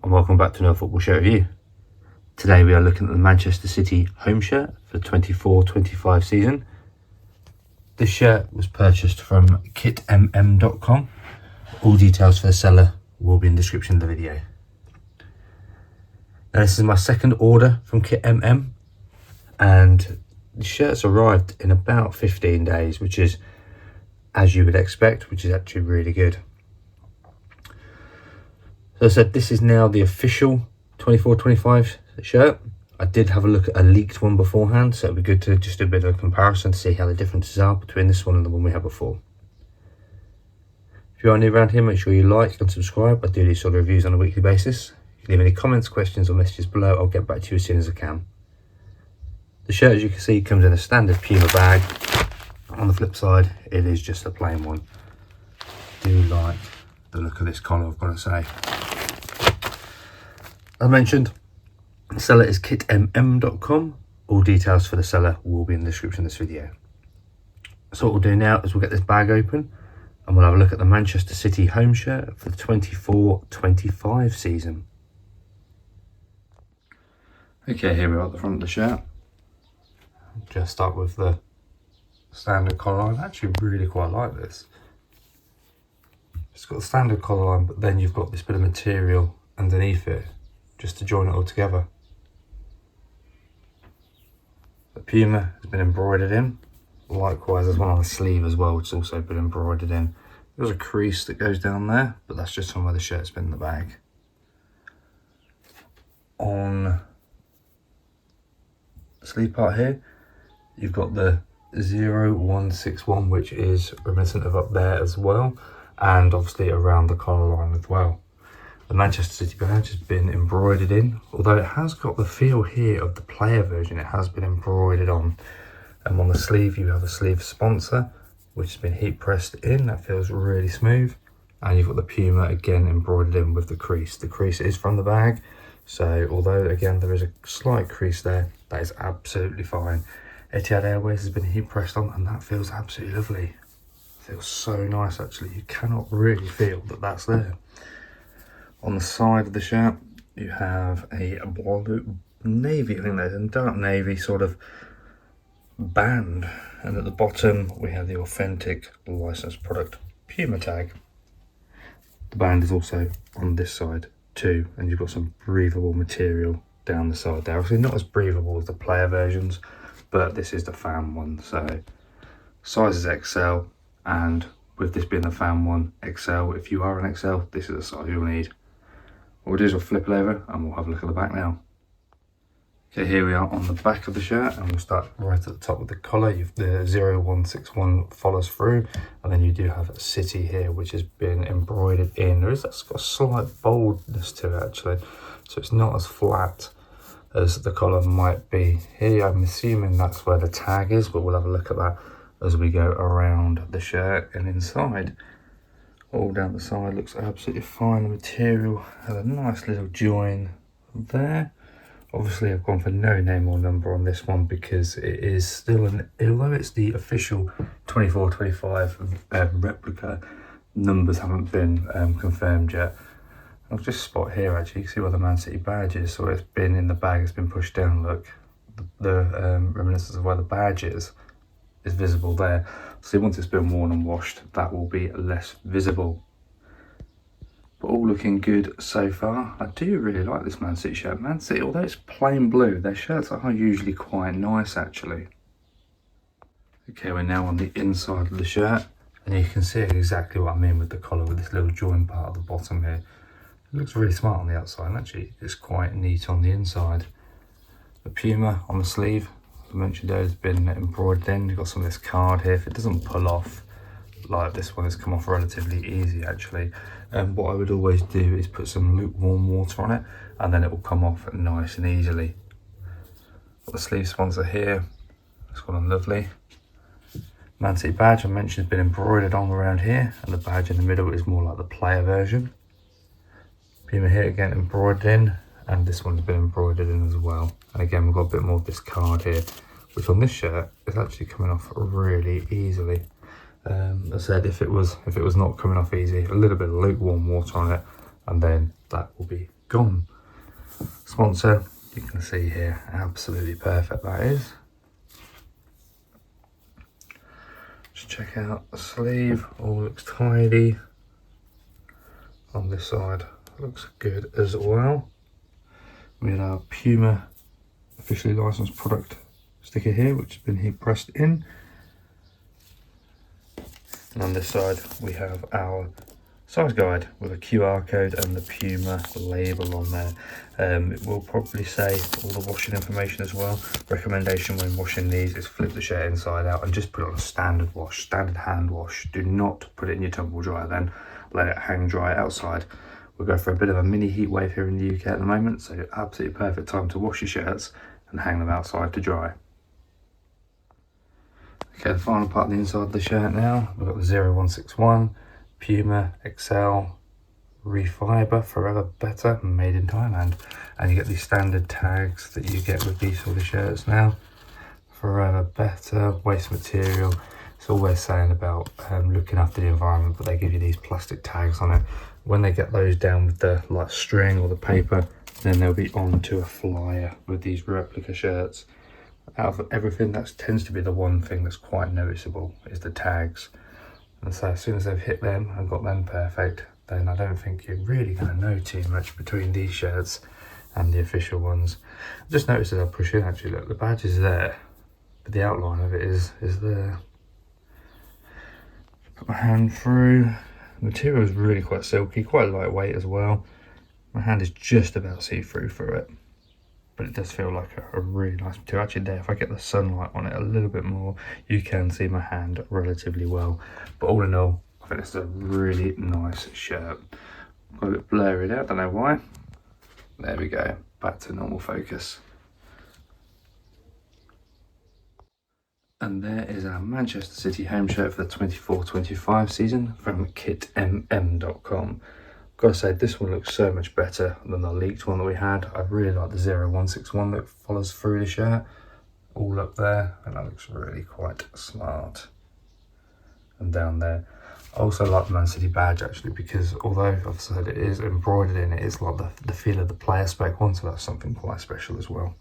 and welcome back to another football shirt review. Today we are looking at the Manchester City home shirt for the 24-25 season. This shirt was purchased from kitmm.com. All details for the seller will be in the description of the video. Now, this is my second order from kitmm, and the shirt's arrived in about 15 days, which is as you would expect, which is actually really good. So I said, this is now the official 24-25 shirt. I did have a look at a leaked one beforehand, so it'd be good to just do a bit of a comparison to see how the differences are between this one and the one we had before. If you are new around here, make sure you like and subscribe. I do these sort of reviews on a weekly basis. If you leave any comments, questions or messages below, I'll get back to you as soon as I can. The shirt, as you can see, comes in a standard Puma bag. On the flip side, it is just a plain one. I do like the look of this collar, I've got to say. As mentioned, the seller is kitmm.com. All details for the seller will be in the description of this video. So what we'll do now is we'll get this bag open and we'll have a look at the Manchester City home shirt for the 24-25 season. Okay, here we are at the front of the shirt. Just start with the standard collar line. I actually really quite like this. It's got the standard collar line, but then you've got this bit of material underneath it just to join it all together. The Puma has been embroidered in. Likewise, there's one on the sleeve as well, which has also been embroidered in. There's a crease that goes down there, but that's just from where the shirt's been in the bag. On the sleeve part here, you've got the 0161, which is reminiscent of up there as well, and obviously around the collar line as well. The Manchester City badge has been embroidered in, although it has got the feel here of the player version. It has been embroidered on. And on the sleeve you have a sleeve sponsor, which has been heat pressed in. That feels really smooth. And you've got the Puma again embroidered in with the crease. The crease is from the bag, so although again there is a slight crease there, that is absolutely fine. Etihad Airways has been heat pressed on, and that feels absolutely lovely. It feels so nice actually. You cannot really feel that that's there. On the side of the shirt, you have a blue navy, I think there's a dark navy sort of band, and at the bottom we have the authentic licensed product Puma tag. The band is also on this side too, and you've got some breathable material down the side there. Obviously not as breathable as the player versions, but this is the fan one, so size is XL, and with this being the fan one, XL, if you are an XL, this is the size you'll need. What we'll do is we'll flip it over and we'll have a look at the back now. Okay, here we are on the back of the shirt, and we'll start right at the top with the collar. You've the 0161 follows through, and then you do have a City here, which has been embroidered in. That's got a slight boldness to it actually, so it's not as flat as the collar might be. Here I'm assuming that's where the tag is, but we'll have a look at that as we go around the shirt and inside. All down the side looks absolutely fine. The material has a nice little join there. Obviously I've gone for no name or number on this one because it is still although it's the official 24-25 replica, numbers haven't been confirmed yet. I'll just spot here actually, you can see where the Man City badge is, so it's been in the bag, it's been pushed down, look. The reminiscence of where the badge is visible there. So once it's been worn and washed, that will be less visible. But all looking good so far. I do really like this Man City shirt. Man City, although it's plain blue, their shirts are usually quite nice actually. Okay, we're now on the inside of the shirt, and you can see exactly what I mean with the collar, with this little join part at the bottom here. It looks really smart on the outside, and actually it's quite neat on the inside. The Puma on the sleeve, I mentioned there, has been embroidered in. You've got some of this card here. If it doesn't pull off like this one, it's come off relatively easy actually. And what I would always do is put some lukewarm water on it, and then it will come off nice and easily. Got the sleeve sponsor here, it's gone on lovely. Man City badge I mentioned has been embroidered on around here, and the badge in the middle is more like the player version. Puma here again embroidered in, and this one's been embroidered in as well. And again we've got a bit more of this card here, which on this shirt is actually coming off really easily. As I said, if it was not coming off easy, a little bit of lukewarm water on it, and then that will be gone. Sponsor, you can see here, absolutely perfect that is. Just check out the sleeve, all looks tidy. On this side, looks good as well. We had our Puma officially licensed product sticker here, which has been heat pressed in. And on this side, we have our size guide with a QR code and the Puma label on there. It will probably say all the washing information as well. Recommendation when washing these is flip the shirt inside out and just put it on a standard wash, standard hand wash. Do not put it in your tumble dryer then. Let it hang dry outside. We'll go for a bit of a mini heat wave here in the UK at the moment, so absolutely perfect time to wash your shirts and hang them outside to dry. Okay, the final part of the inside of the shirt now. We've got the 0161, Puma, XL, Refiber, Forever Better, made in Thailand. And you get these standard tags that you get with these sort of shirts now. Forever Better, waste material. It's always saying about looking after the environment, but they give you these plastic tags on it. When they get those down with the like string or the paper, then they'll be onto a flyer with these replica shirts. Out of everything, that tends to be the one thing that's quite noticeable, is the tags. And so as soon as they've hit them and got them perfect, then I don't think you're really going to know too much between these shirts and the official ones. Just noticed as I push in, actually, look, the badge is there, but the outline of it is there. Put my hand through. The material is really quite silky, quite lightweight as well. My hand is just about see-through through it, but it does feel like a really nice material. Actually there, if I get the sunlight on it a little bit more, you can see my hand relatively well. But all in all, I think it's a really nice shirt. Got a bit blurry there, I don't know why. There we go, back to normal focus. And there is our Manchester City home shirt for the 24-25 season from kitmm.com. Gotta say, this one looks so much better than the leaked one that we had. I really like the 0161 that follows through the shirt, all up there, and that looks really quite smart. And down there, I also like the Man City badge actually, because although I've said it is embroidered in, it's like the feel of the player spec one, so that's something quite special as well.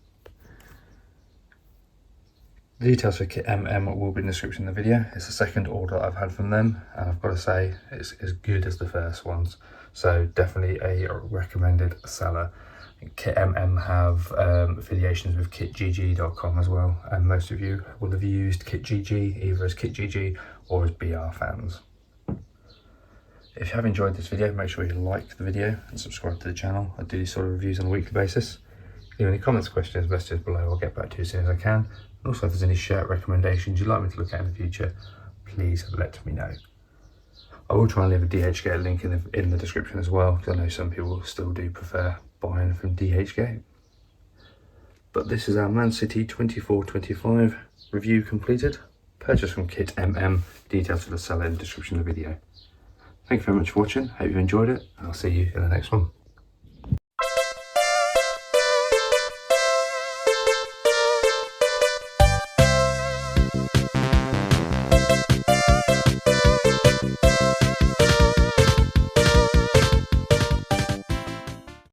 The details for Kit MM will be in the description of the video. It's the second order I've had from them, and I've got to say it's as good as the first ones. So definitely a recommended seller. Kit MM have affiliations with kitgg.com as well, and most of you will have used KitGG either as KitGG or as BR fans. If you have enjoyed this video, make sure you like the video and subscribe to the channel. I do these sort of reviews on a weekly basis. If you have any comments, questions, messages below, I'll get back to you as soon as I can. And also, if there's any shirt recommendations you'd like me to look at in the future, please let me know. I will try and leave a DHgate link in the description as well, because I know some people still do prefer buying from DHgate. But this is our Man City 24-25 review completed. Purchase from Kit MM. Details for the seller in the description of the video. Thank you very much for watching. Hope you enjoyed it, and I'll see you in the next one.